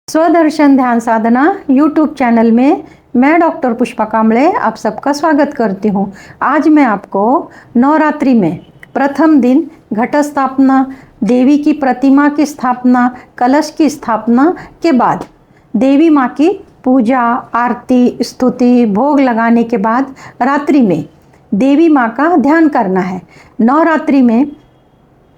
स्वदर्शन ध्यान साधना YouTube channel में मैं डॉक्टर पुष्पा कांबळे आप सबका स्वागत करती हूँ। आज मैं आपको नवरात्रि में प्रथम दिन घट स्थापना, देवी की प्रतिमा की स्थापना, कलश की स्थापना के बाद देवी माँ की पूजा, आरती, स्तुति, भोग लगाने के बाद रात्रि में देवी माँ का ध्यान करना है। नवरात्रि में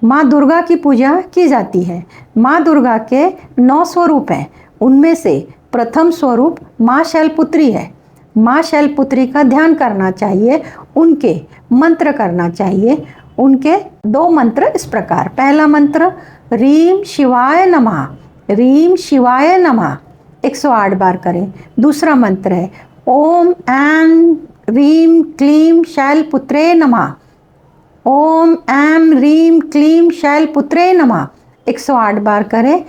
माँ दुर्गा की पूजा की जाती है। माँ दुर्गा के 9 स्वरूप हैं। उनमें से प्रथम स्वरूप माँ शैलपुत्री है। माँ शैलपुत्री का ध्यान करना चाहिए, उनके मंत्र करना चाहिए। उनके 2 मंत्र इस प्रकार। पहला मंत्र रीम शिवाय नमः, रीम शिवाय नमः 108 बार करें। दूसरा मंत्र है ओम ऐं रीम क्लीम शैलपुत्रे नमः, ओम ऐं रीम क्लीम शैलपुत्रे नमः 108 बार करें।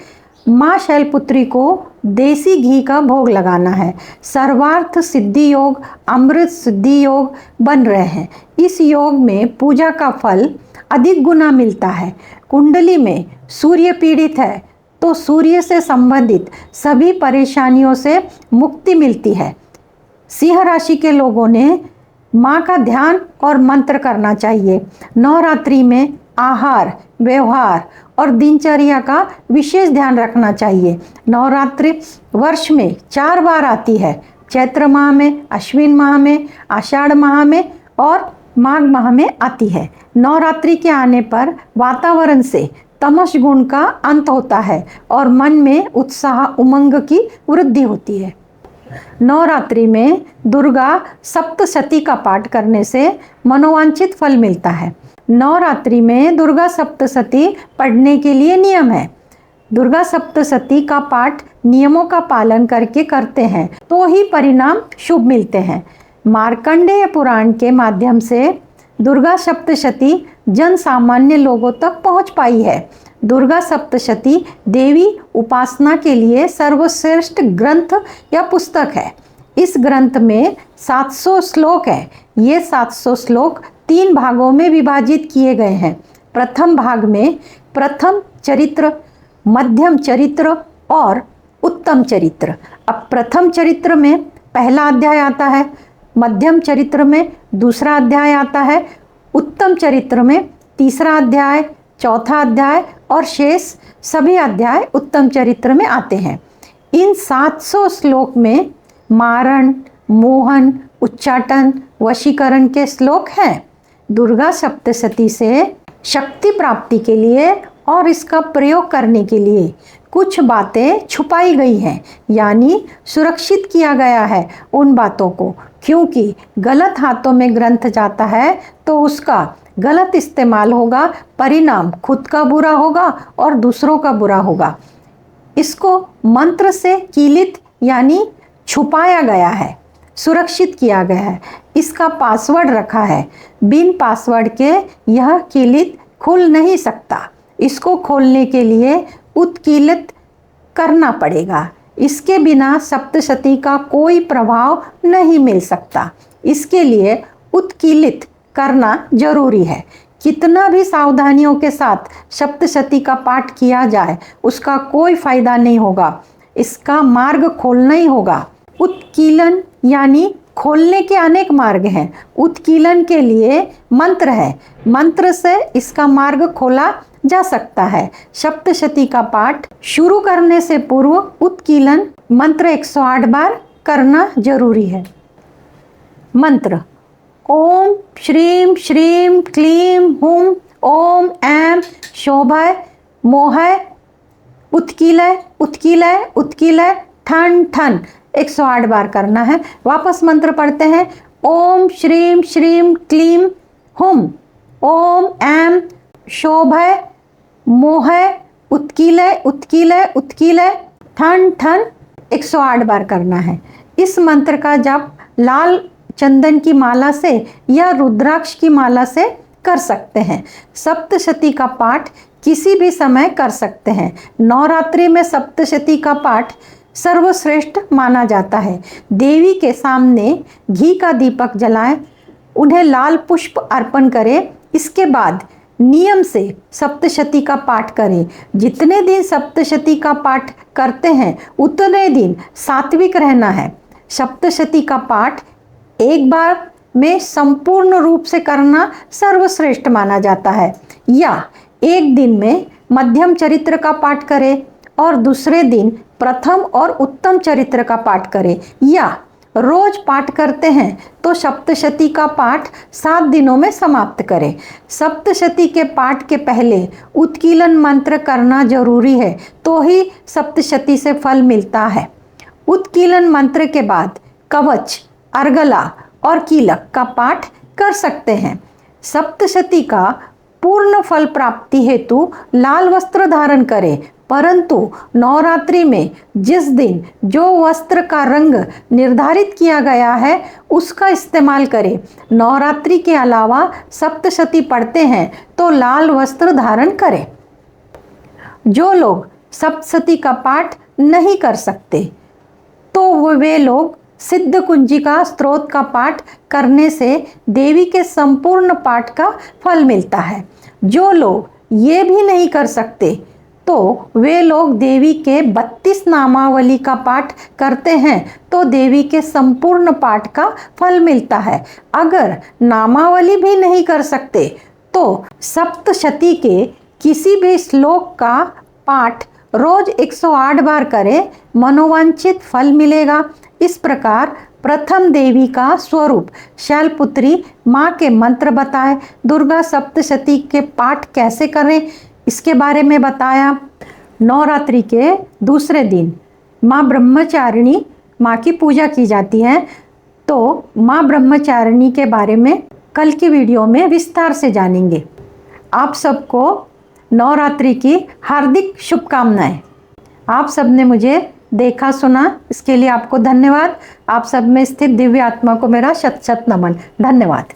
माँ शैलपुत्री को देसी घी का भोग लगाना है। सर्वार्थ सिद्धि योग, अमृत सिद्धि योग बन रहे हैं। इस योग में पूजा का फल अधिक गुना मिलता है। कुंडली में सूर्य पीड़ित है तो सूर्य से संबंधित सभी परेशानियों से मुक्ति मिलती है। सिंह राशि के लोगों ने माँ का ध्यान और मंत्र करना चाहिए। नवरात्रि में आहार, व्यवहार और दिनचर्या का विशेष ध्यान रखना चाहिए। नवरात्रि वर्ष में 4 बार आती है, चैत्र माह में, अश्विन माह में, आषाढ़ माह में और माघ माह में आती है। नवरात्रि के आने पर वातावरण से तमस गुण का अंत होता है और मन में उत्साह, उमंग की वृद्धि होती है। नवरात्रि में दुर्गा सप्तशती का पाठ करने से मनोवांछित फल मिलता है। नवरात्रि में दुर्गा सप्तशती पढ़ने के लिए नियम है। दुर्गा सप्तशती का पाठ नियमों का पालन करके करते हैं तो ही परिणाम शुभ मिलते हैं। मार्कंडेय पुराण के माध्यम से दुर्गा सप्तशती जन सामान्य लोगों तक पहुंच पाई है। दुर्गा सप्तशती देवी उपासना के लिए सर्वश्रेष्ठ ग्रंथ या पुस्तक है। इस ग्रंथ में 700 श्लोक है। ये 700 श्लोक 3 भागों में विभाजित किए गए हैं। प्रथम भाग में प्रथम चरित्र, मध्यम चरित्र और उत्तम चरित्र। अब प्रथम चरित्र में पहला अध्याय आता है, मध्यम चरित्र में दूसरा अध्याय आता है, उत्तम चरित्र में तीसरा अध्याय, चौथा अध्याय और शेष सभी अध्याय उत्तम चरित्र में आते हैं। इन 700 श्लोक में मारण, मोहन, उच्चाटन, वशीकरण के श्लोक हैं। दुर्गा सप्तशती से शक्ति प्राप्ति के लिए और इसका प्रयोग करने के लिए कुछ बातें छुपाई गई हैं, यानी सुरक्षित किया गया है उन बातों को, क्योंकि गलत हाथों में ग्रंथ जाता है तो उसका गलत इस्तेमाल होगा, परिणाम खुद का बुरा होगा और दूसरों का बुरा होगा। इसको मंत्र से कीलित यानी छुपाया गया है, सुरक्षित किया गया है। इसका पासवर्ड रखा है। बिन पासवर्ड के यह कीलित खुल नहीं सकता। इसको खोलने के लिए उत्कीलित करना पड़ेगा। इसके बिना सप्तशती का कोई प्रभाव नहीं मिल सकता। इसके लिए उत्कीलित करना जरूरी है। कितना भी सावधानियों के साथ सप्तशती का पाठ किया जाए उसका कोई फायदा नहीं होगा। इसका मार्ग खोलना ही होगा। उत्कीलन यानी खोलने के अनेक मार्ग हैं। उत्कीलन के लिए मंत्र है। मंत्र से इसका मार्ग खोला जा सकता है। सप्तशती का पाठ शुरू करने से पूर्व उत्कीलन मंत्र 108 बार करना जरूरी है। मंत्र ओम श्रीम श्रीम क्लीम हुम ओम ऐं शोभय मोहय उत्कीलय उत्कीलय उत्कीलय ठन ठन 108 बार करना है। वापस मंत्र पढ़ते हैं ओम श्रीम श्रीम क्लीम हुम ओम ऐं शोभय मोहय उत्कीलय उत्कीलय उत्कीलय ठन ठन 108 बार करना है। इस मंत्र का जाप लाल चंदन की माला से या रुद्राक्ष की माला से कर सकते हैं। सप्तशती का पाठ किसी भी समय कर सकते हैं। नवरात्रि में सप्तशती का पाठ सर्वश्रेष्ठ माना जाता है। देवी के सामने घी का दीपक जलाएं, उन्हें लाल पुष्प अर्पण करें। इसके बाद नियम से सप्तशती का पाठ करें। जितने दिन सप्तशती का पाठ करते हैं उतने दिन सात्विक रहना है। सप्तशती का पाठ एक बार में संपूर्ण रूप से करना सर्वश्रेष्ठ माना जाता है, या एक दिन में मध्यम चरित्र का पाठ करें और दूसरे दिन प्रथम और उत्तम चरित्र का पाठ करें, या रोज पाठ करते हैं तो सप्तशती का पाठ 7 दिनों में समाप्त करें। सप्तशती के पाठ के पहले उत्कीलन मंत्र करना जरूरी है, तो ही सप्तशती से फल मिलता है। उत्कीलन मंत्र के बाद कवच, अर्गला और कीलक का पाठ कर सकते हैं। सप्तशती का पूर्ण फल प्राप्ति हेतु लाल वस्त्र धारण करें, परंतु नवरात्रि में जिस दिन जो वस्त्र का रंग निर्धारित किया गया है उसका इस्तेमाल करें। नवरात्रि के अलावा सप्तशती पढ़ते हैं तो लाल वस्त्र धारण करें। जो लोग सप्तशती का पाठ नहीं कर सकते तो वे लोग सिद्ध कुंजिका स्तोत्र का पाठ करने से देवी के संपूर्ण पाठ का फल मिलता है। जो लोग ये भी नहीं कर सकते तो वे लोग देवी के 32 नामावली का पाठ करते हैं तो देवी के संपूर्ण पाठ का फल मिलता है। अगर नामावली भी नहीं कर सकते तो सप्तशती के किसी भी श्लोक का पाठ रोज 108 बार करें, मनोवांछित फल मिलेगा। इस प्रकार प्रथम देवी का स्वरूप शैलपुत्री माँ के मंत्र बताए, दुर्गा सप्तशती के पाठ कैसे करें इसके बारे में बताया। नवरात्रि के दूसरे दिन माँ ब्रह्मचारिणी माँ की पूजा की जाती है, तो माँ ब्रह्मचारिणी के बारे में कल की वीडियो में विस्तार से जानेंगे। आप सबको नवरात्रि की हार्दिक शुभकामनाएं। आप सबने मुझे देखा सुना, इसके लिए आपको धन्यवाद। आप सब में स्थित दिव्य आत्मा को मेरा शत शत नमन। धन्यवाद।